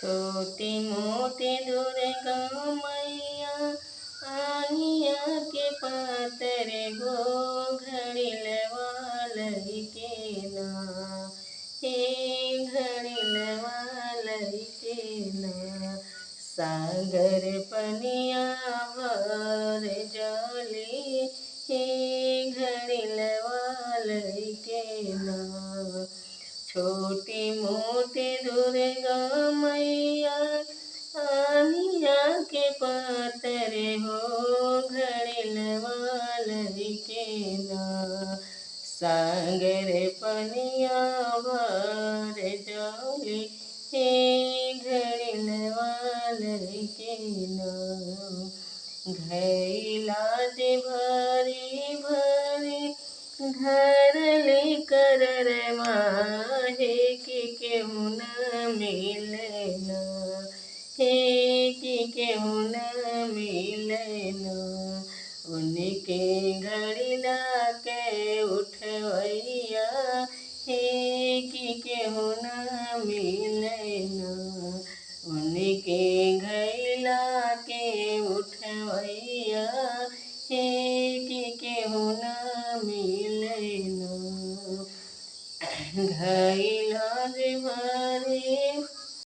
छोटी मोटी दुर्गा मैया आनिया के पातरे गो घड़िल वालई के ना, हे घड़िल वालई के ना। सागर पनिया भर जली, हे घड़िल वालई के ना। छोटी मोटी दुर्गा मैया आनिया के पातरे हो घड़िल वालई के ना। सागर पनिया भर जली, हे घड़िल वालई के ना। घैला जे भरी भरी घर लेकर माहे कि केहू न मिले ना, हे कि केहू न मिले ना। उनके घड़िला के उठवैया, हे कि केहू न मिले ना। उनके घैला के उठवैया, हे कि केहू न मिले ना। घर